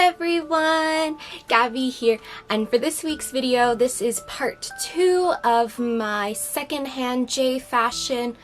everyone, Gabby here, and for this week's video, this is part 2 of my secondhand J fashion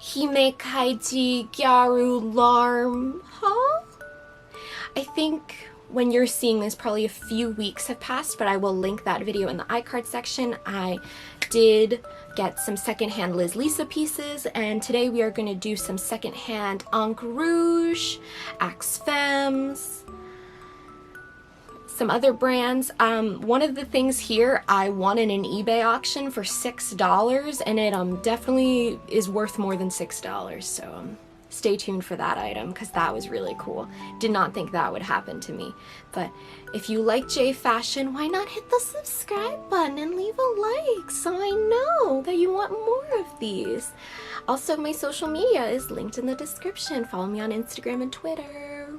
himekaji gyaru larm haul. I think when you're seeing this, probably a few weeks have passed, but I will link that video in the iCard section. I did get some secondhand Liz Lisa pieces, and today we are going to do some secondhand Rouge, Femmes, some other brands. One of the things here I won in an eBay auction for $6, and it definitely is worth more than $6, so stay tuned for that item because that was really cool. Did not think that would happen to me. But if you like J fashion, why not hit the subscribe button and leave a like so I know that you want more of these. Also, my social media is linked in the description. Follow me on Instagram and Twitter.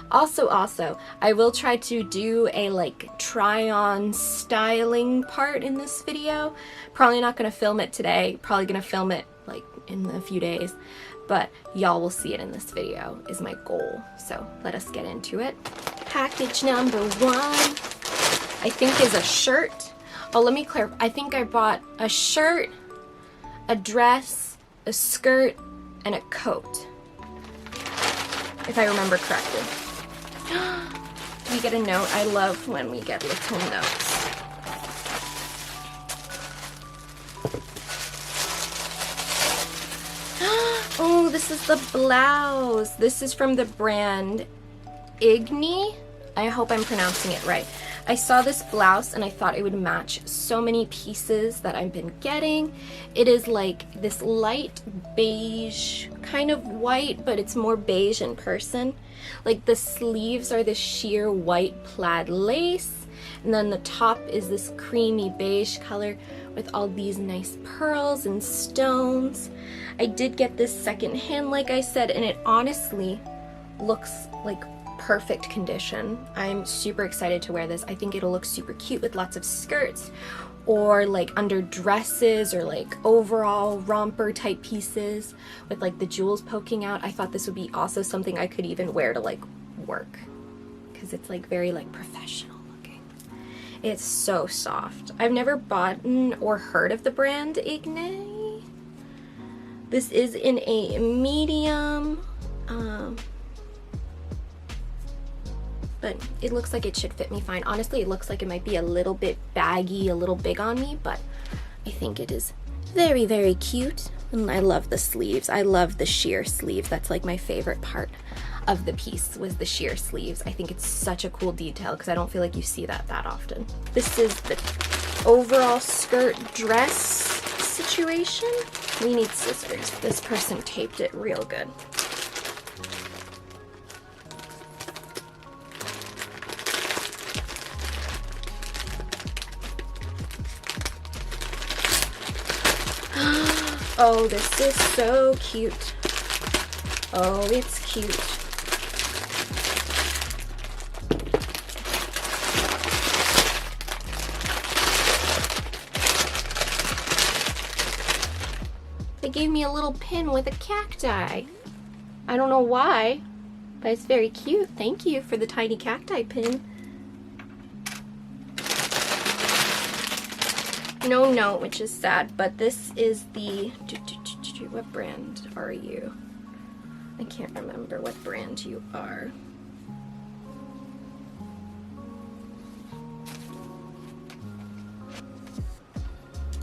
Also, I will try to do a try on styling part in this video. Probably not going to film it today. Probably going to film it in a few days. But y'all will see it in this video is my goal. So let us get into it. Package number 1, I think is a shirt. Oh, let me clarify. I think I bought a shirt, a dress, a skirt, and a coat, if I remember correctly. We get a note. I love when we get little notes. Oh, this is the blouse. This is from the brand Ignii. I hope I'm pronouncing it right. I saw this blouse and I thought it would match so many pieces that I've been getting. It is like this light beige, kind of white, but it's more beige in person. Like the sleeves are this sheer white plaid lace, and then the top is this creamy beige color with all these nice pearls and stones. I did get this secondhand, like I said, and it honestly looks like perfect condition. I'm super excited to wear this. I think it'll look super cute with lots of skirts or under dresses or overall romper type pieces with the jewels poking out. I thought this would be also something I could even wear to work because it's very professional looking. It's so soft. I've never bought or heard of the brand Ignii. This is in a medium, but it looks like it should fit me fine. Honestly, it looks like it might be a little bit baggy, a little big on me, but I think it is very, very cute. And I love the sleeves. I love the sheer sleeves. That's my favorite part of the piece was the sheer sleeves. I think it's such a cool detail because I don't feel like you see that often. This is the overall skirt dress situation. We need scissors. This person taped it real good. Oh, this is so cute. Oh, it's cute. They gave me a little pin with a cacti. I don't know why, but it's very cute. Thank you for the tiny cacti pin. No note, which is sad, but this is the... What brand are you? I can't remember what brand you are.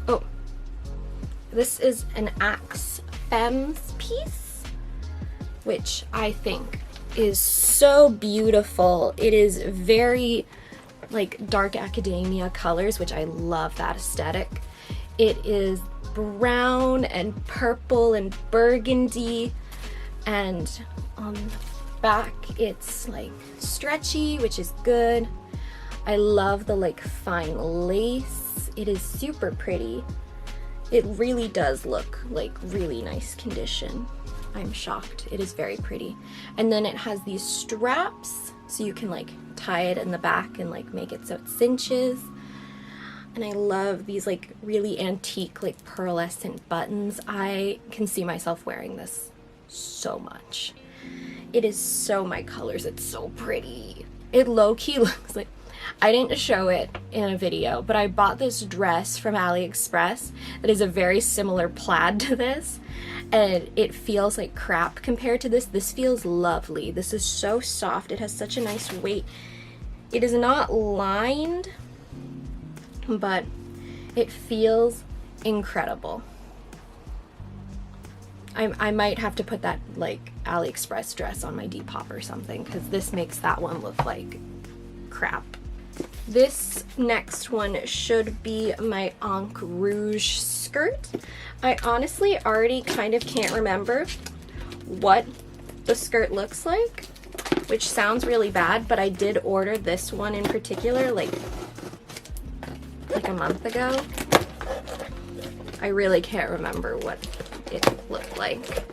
Oh. This is an Femmes piece, which I think is so beautiful. It is very dark academia colors, which I love that aesthetic. It is brown and purple and burgundy, and on the back it's stretchy, which is good. I love the fine lace. It is super pretty. It really does look really nice condition. I'm shocked. It is very pretty. And then it has these straps so you can tie it in the back and make it so it cinches. And I love these really antique pearlescent buttons. I can see myself wearing this so much. It is so my colors. It's so pretty. It low-key looks like, I didn't show it in a video, but I bought this dress from AliExpress that is a very similar plaid to this, and it feels like crap compared to this. This feels lovely. This is so soft. It has such a nice weight. It is not lined, but it feels incredible. I might have to put that like AliExpress dress on my Depop or something, because this makes that one look like crap. This next one should be my rouge skirt. I honestly already kind of can't remember what the skirt looks like, which sounds really bad, but I did order this one in particular like a month ago. I really can't remember what it looked like.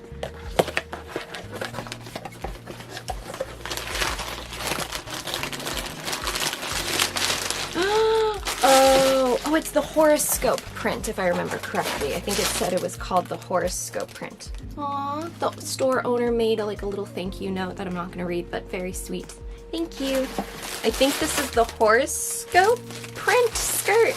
Oh, it's the Horoscope print, if I remember correctly. I think it said it was called the Horoscope print. Aw, the store owner made a little thank you note that I'm not gonna read, but very sweet. Thank you. I think this is the Horoscope print skirt.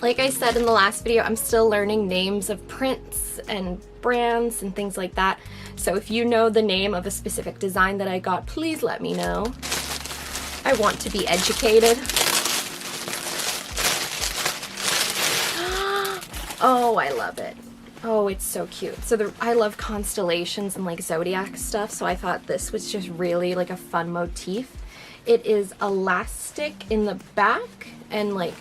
Like I said in the last video, I'm still learning names of prints and brands and things like that. So if you know the name of a specific design that I got, please let me know. I want to be educated. Oh, I love it. Oh, it's so cute. So I love constellations and like zodiac stuff, so I thought this was just really like a fun motif. It is elastic in the back and like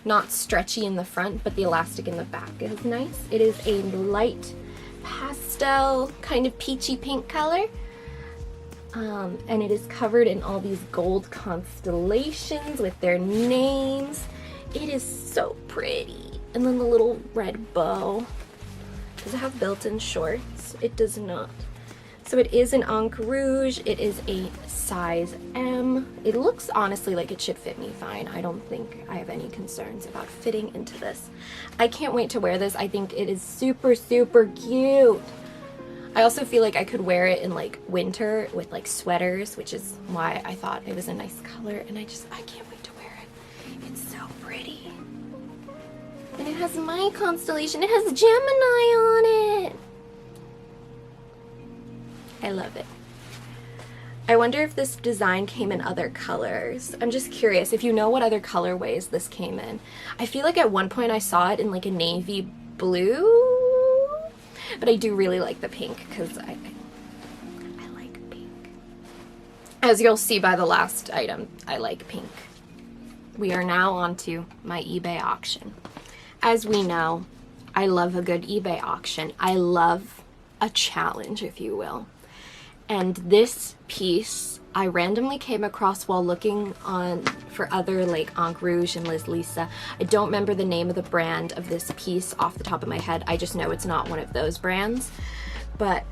not stretchy in the front, but the elastic in the back is nice. It is a light pastel kind of peachy pink color. And it is covered in all these gold constellations with their names. It is so pretty. And then the little red bow. Does it have built-in shorts? It does not. So it is an rouge. It is a size M. It looks honestly like it should fit me fine. I don't think I have any concerns about fitting into this. I can't wait to wear this. I think it is super, super cute. I also feel like I could wear it in like winter with like sweaters, which is why I thought it was a nice color, and I can't wait to wear it. It's so pretty. And it has my constellation. It has Gemini on it. I love it. I wonder if this design came in other colors. I'm just curious if you know what other colorways this came in. I feel like at one point I saw it in like a navy blue. But I do really like the pink because I like pink. As you'll see by the last item, I like pink. We are now on to my eBay auction. As we know, I love a good eBay auction. I love a challenge, if you will. And this piece I randomly came across while looking for other like rouge and Liz Lisa. I don't remember the name of the brand of this piece off the top of my head. I just know it's not one of those brands. But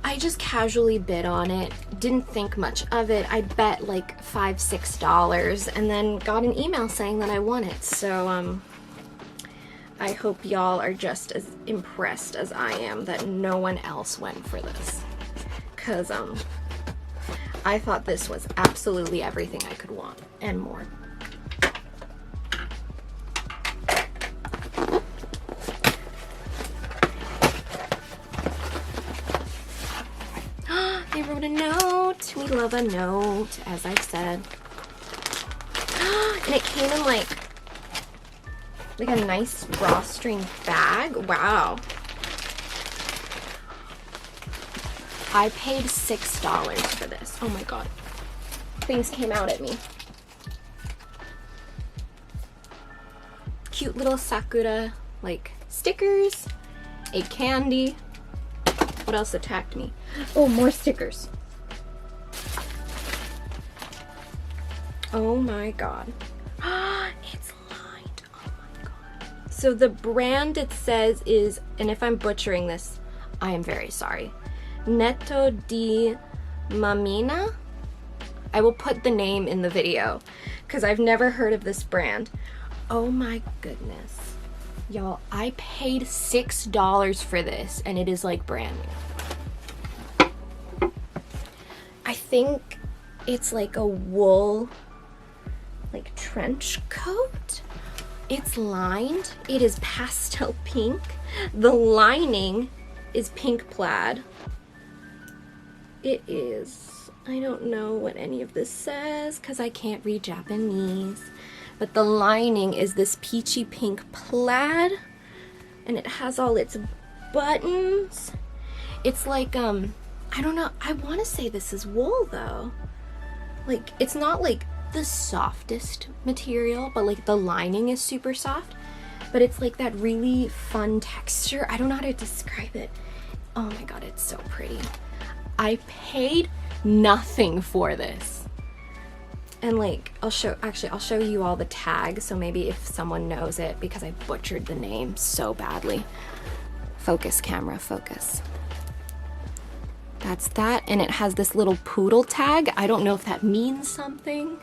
I just casually bid on it, didn't think much of it. I bet like $5, $6 and then got an email saying that I won it. So I hope y'all are just as impressed as I am that no one else went for this. Because I thought this was absolutely everything I could want and more. They wrote a note. We love a note, as I've said. And it came in like a nice drawstring bag. Wow. I paid $6 for this. Oh my god. Things came out at me. Cute little sakura, like, stickers, a candy. What else attacked me? Oh, more stickers. Oh my god. It's lined. Oh my god. So the brand it says is, and if I'm butchering this, I am very sorry. Netto di Mamina. I will put the name in the video because I've never heard of this brand. Oh my goodness. Y'all, I paid $6 for this and it is like brand new. I think it's like a wool, like trench coat. It's lined. It is pastel pink. The lining is pink plaid. It is, I don't know what any of this says because I can't read Japanese, but the lining is this peachy pink plaid, and it has all its buttons. It's like, I don't know, I want to say this is wool though. Like, it's not like the softest material, but like the lining is super soft, but it's like that really fun texture. I don't know how to describe it. Oh my god, it's so pretty. I paid nothing for this. And like, I'll show you all the tags, so maybe if someone knows it, because I butchered the name so badly. Focus, camera, focus. That's that, and it has this little poodle tag. I don't know if that means something,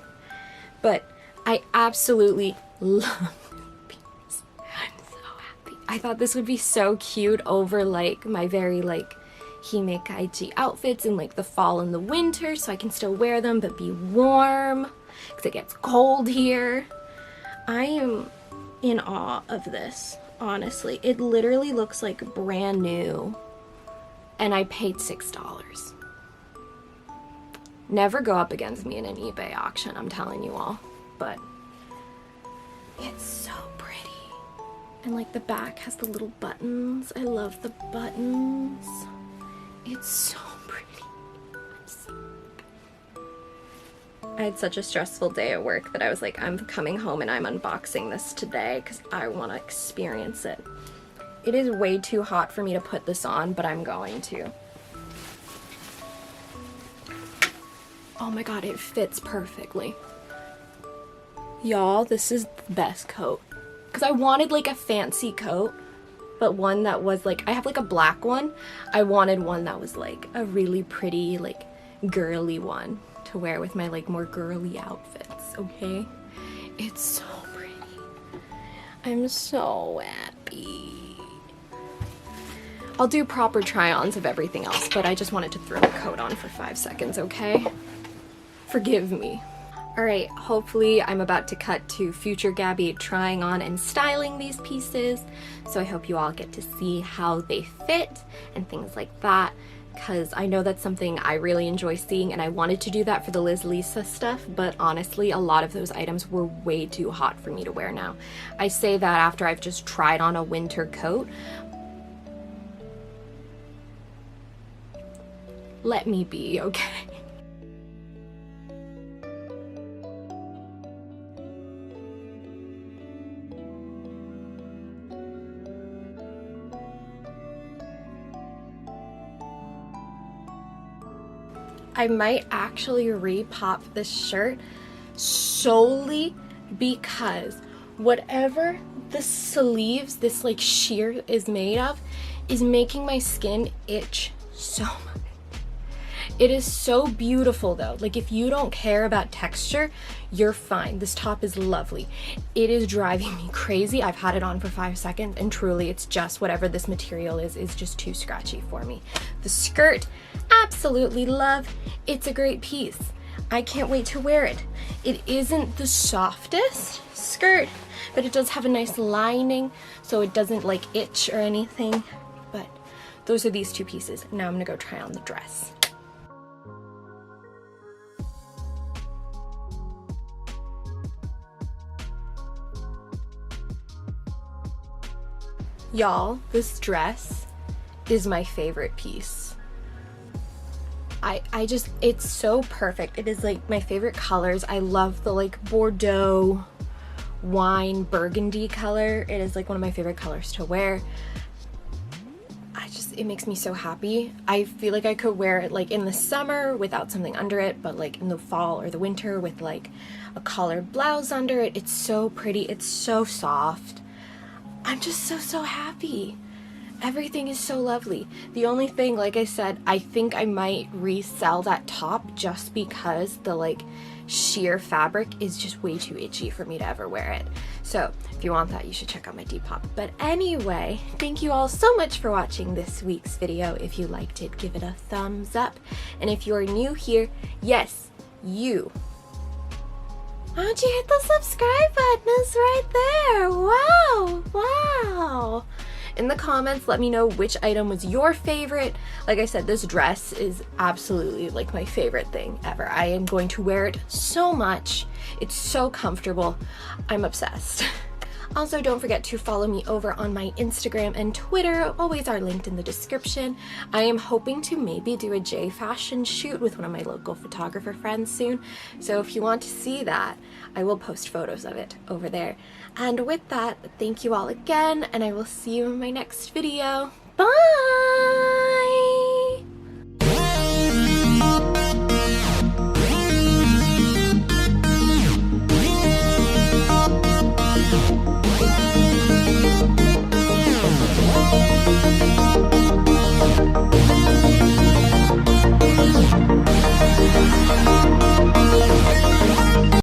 but I absolutely love this. I'm so happy. I thought this would be so cute over like my very like himekaji outfits in like the fall and the winter, so I can still wear them but be warm because it gets cold here. I am in awe of this, honestly. It literally looks like brand new, and I paid $6. Never go up against me in an eBay auction, I'm telling you all, but it's so pretty. And like the back has the little buttons. I love the buttons. It's so pretty. I had such a stressful day at work that I was like, I'm coming home and I'm unboxing this today because I want to experience it. It is way too hot for me to put this on, but I'm going to. Oh my god, it fits perfectly. Y'all, this is the best coat. Because I wanted like a fancy coat, but one that was like, I have like a black one. I wanted one that was like a really pretty, like girly one to wear with my like more girly outfits, okay? It's so pretty. I'm so happy. I'll do proper try-ons of everything else, but I just wanted to throw the coat on for 5 seconds, okay? Forgive me. All right, hopefully I'm about to cut to future Gabby trying on and styling these pieces, so I hope you all get to see how they fit and things like that, because I know that's something I really enjoy seeing, and I wanted to do that for the Liz Lisa stuff, but honestly, a lot of those items were way too hot for me to wear now. I say that after I've just tried on a winter coat. Let me be, okay? I might actually repop this shirt solely because whatever the sleeves, this like sheer is made of, is making my skin itch so much. It is so beautiful though. Like if you don't care about texture, you're fine. This top is lovely. It is driving me crazy. I've had it on for 5 seconds and truly it's just whatever this material is just too scratchy for me. The skirt, absolutely love. It's a great piece. I can't wait to wear it. It isn't the softest skirt, but it does have a nice lining so it doesn't like itch or anything. But those are these two pieces. Now I'm gonna go try on the dress. Y'all, this dress is my favorite piece. I just, it's so perfect. It is like my favorite colors. I love the like Bordeaux wine burgundy color. It is like one of my favorite colors to wear. It makes me so happy. I feel like I could wear it like in the summer without something under it, but like in the fall or the winter with like a collared blouse under it. It's so pretty. It's so soft. I'm just so happy. Everything is so lovely. The only thing, like I said, I think I might resell that top just because the like sheer fabric is just way too itchy for me to ever wear it. So if you want that, you should check out my Depop. But anyway, thank you all so much for watching this week's video. If you liked it, give it a thumbs up. And if you're new here, yes, you. Why don't you hit the subscribe button? It's right there. Wow, wow. In the comments, let me know which item was your favorite. Like I said, this dress is absolutely like my favorite thing ever. I am going to wear it so much. It's so comfortable. I'm obsessed. Also, don't forget to follow me over on my Instagram and Twitter. Always are linked in the description. I am hoping to maybe do a J fashion shoot with one of my local photographer friends soon. So if you want to see that, I will post photos of it over there. And with that, thank you all again, and I will see you in my next video. Bye!